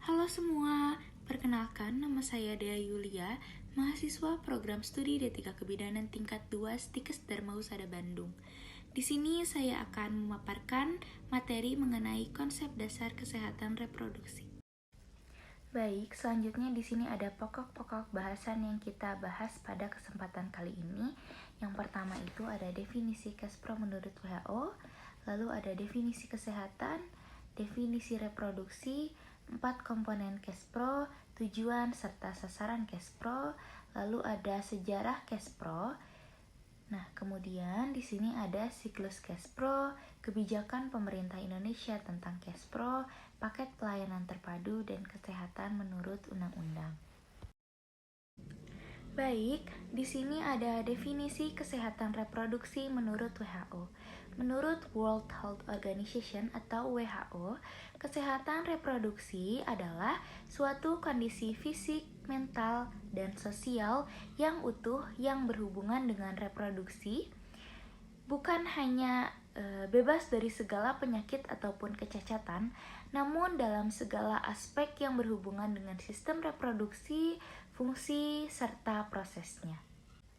Halo semua, perkenalkan nama saya Dea Yulia, mahasiswa program studi D3 Kebidanan tingkat 2 Stikes Dharma Husada Bandung. Di sini saya akan memaparkan materi mengenai konsep dasar kesehatan reproduksi. Baik, selanjutnya di sini ada pokok-pokok bahasan yang kita bahas pada kesempatan kali ini. Yang pertama itu ada definisi Kespro menurut WHO, lalu ada definisi kesehatan, definisi reproduksi, 4 komponen Kespro, tujuan serta sasaran Kespro, lalu ada sejarah Kespro. Nah, kemudian di sini ada siklus Kespro, kebijakan pemerintah Indonesia tentang Kespro, paket pelayanan terpadu dan kesehatan menurut undang-undang. Baik, di sini ada definisi kesehatan reproduksi menurut WHO. Menurut World Health Organization atau WHO, kesehatan reproduksi adalah suatu kondisi fisik, mental, dan sosial yang utuh yang berhubungan dengan reproduksi, bukan hanya bebas dari segala penyakit ataupun kecacatan, namun dalam segala aspek yang berhubungan dengan sistem reproduksi, fungsi, serta prosesnya.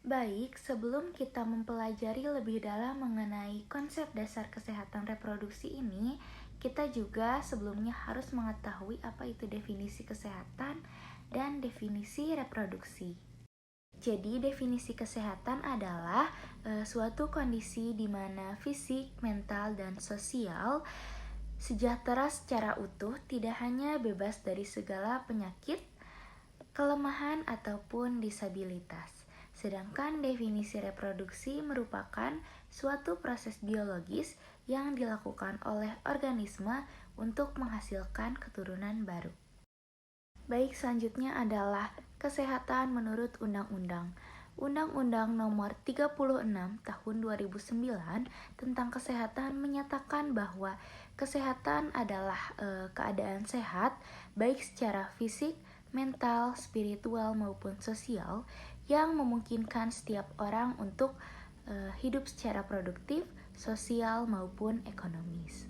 Baik, sebelum kita mempelajari lebih dalam mengenai konsep dasar kesehatan reproduksi ini, kita juga sebelumnya harus mengetahui apa itu definisi kesehatan dan definisi reproduksi. Jadi, definisi kesehatan adalah suatu kondisi di mana fisik, mental, dan sosial sejahtera secara utuh, tidak hanya bebas dari segala penyakit, kelemahan, ataupun disabilitas. Sedangkan definisi reproduksi merupakan suatu proses biologis yang dilakukan oleh organisme untuk menghasilkan keturunan baru. Baik, selanjutnya adalah kesehatan menurut undang-undang. Undang-Undang Nomor 36 Tahun 2009 tentang kesehatan menyatakan bahwa kesehatan adalah keadaan sehat baik secara fisik, mental, spiritual maupun sosial yang memungkinkan setiap orang untuk hidup secara produktif, sosial maupun ekonomis.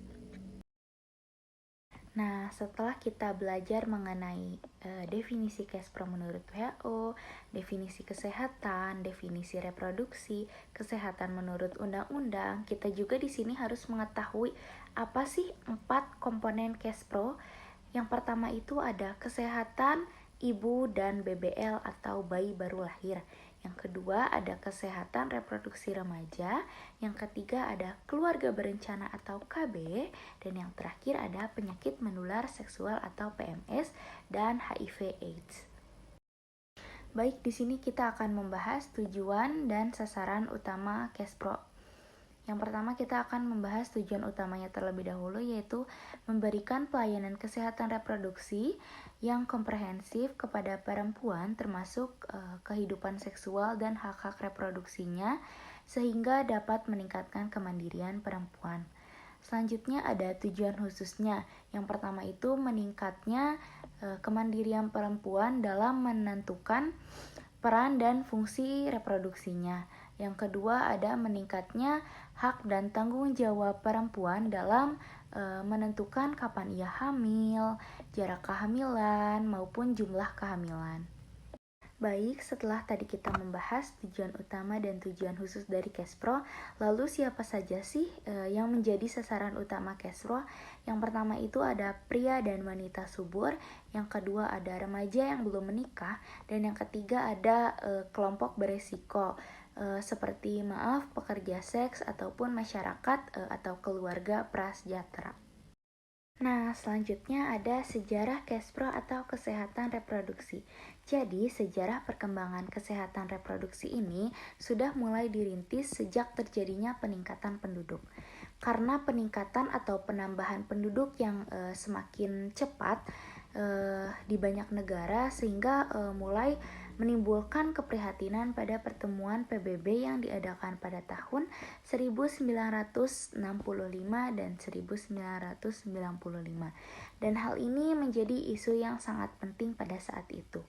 Nah, setelah kita belajar mengenai definisi Kespro menurut WHO, definisi kesehatan, definisi reproduksi, kesehatan menurut undang-undang, kita juga di sini harus mengetahui apa sih 4 komponen Kespro. Yang pertama itu ada kesehatan ibu dan BBL atau bayi baru lahir. Yang kedua ada kesehatan reproduksi remaja. Yang ketiga ada keluarga berencana atau KB. Dan yang terakhir ada penyakit menular seksual atau PMS dan HIV/AIDS. Baik, di sini kita akan membahas tujuan dan sasaran utama Kespro. Yang pertama kita akan membahas tujuan utamanya terlebih dahulu, yaitu memberikan pelayanan kesehatan reproduksi yang komprehensif kepada perempuan termasuk kehidupan seksual dan hak-hak reproduksinya sehingga dapat meningkatkan kemandirian perempuan. Selanjutnya ada tujuan khususnya. Yang pertama itu meningkatnya kemandirian perempuan dalam menentukan peran dan fungsi reproduksinya. Yang kedua ada meningkatnya hak dan tanggung jawab perempuan dalam menentukan kapan ia hamil, jarak kehamilan, maupun jumlah kehamilan. Baik, setelah tadi kita membahas tujuan utama dan tujuan khusus dari Kespro, lalu siapa saja sih yang menjadi sasaran utama Kespro? Yang pertama itu ada pria dan wanita subur, yang kedua ada remaja yang belum menikah, dan yang ketiga ada kelompok beresiko seperti pekerja seks ataupun masyarakat atau keluarga prasejahtera. Nah, selanjutnya ada sejarah Kespro atau kesehatan reproduksi. Jadi, sejarah perkembangan kesehatan reproduksi ini sudah mulai dirintis sejak terjadinya peningkatan penduduk. Karena peningkatan atau penambahan penduduk yang semakin cepat di banyak negara sehingga mulai menimbulkan keprihatinan pada pertemuan PBB yang diadakan pada tahun 1965 dan 1995. Dan hal ini menjadi isu yang sangat penting pada saat itu.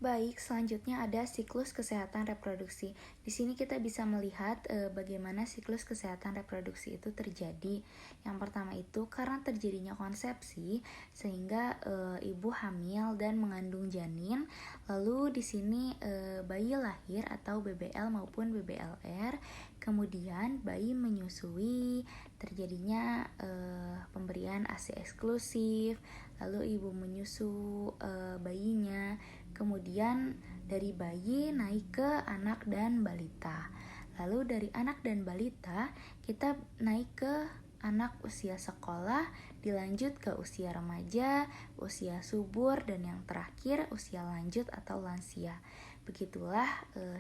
Baik, selanjutnya ada siklus kesehatan reproduksi. Di sini kita bisa melihat bagaimana siklus kesehatan reproduksi itu terjadi. Yang pertama itu karena terjadinya konsepsi sehingga ibu hamil dan mengandung janin. Lalu di sini bayi lahir atau BBL maupun BBLR. Kemudian bayi menyusui, terjadinya pemberian ASI eksklusif. Lalu ibu menyusu bayinya. Kemudian dari bayi naik ke anak dan balita. Lalu dari anak dan balita kita naik ke anak usia sekolah, dilanjut ke usia remaja, usia subur, dan yang terakhir usia lanjut atau lansia. Begitulah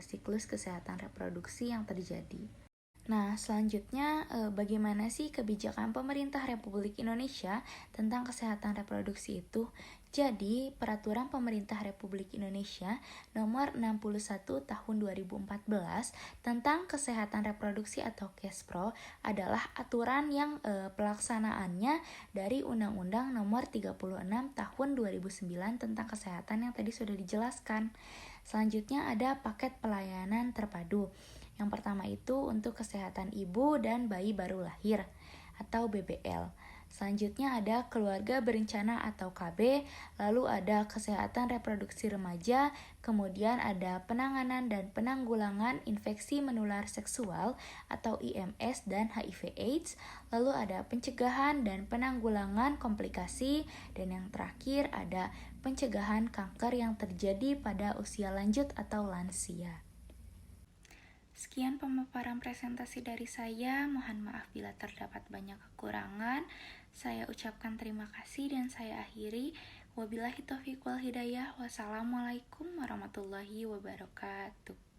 siklus kesehatan reproduksi yang terjadi. Nah, selanjutnya bagaimana sih kebijakan pemerintah Republik Indonesia tentang kesehatan reproduksi itu? Jadi, Peraturan Pemerintah Republik Indonesia Nomor 61 Tahun 2014 tentang Kesehatan Reproduksi atau KESPRO adalah aturan yang pelaksanaannya dari Undang-Undang Nomor 36 Tahun 2009 tentang kesehatan yang tadi sudah dijelaskan. Selanjutnya ada paket pelayanan terpadu. Yang pertama itu untuk kesehatan ibu dan bayi baru lahir atau BBL. Selanjutnya ada keluarga berencana atau KB, lalu ada kesehatan reproduksi remaja, kemudian ada penanganan dan penanggulangan infeksi menular seksual atau IMS dan HIV/AIDS, lalu ada pencegahan dan penanggulangan komplikasi, dan yang terakhir ada pencegahan kanker yang terjadi pada usia lanjut atau lansia. Sekian pemaparan presentasi dari saya, mohon maaf bila terdapat banyak kekurangan. Saya ucapkan terima kasih dan saya akhiri. Wabillahi taufiq wal hidayah. Wassalamualaikum warahmatullahi wabarakatuh.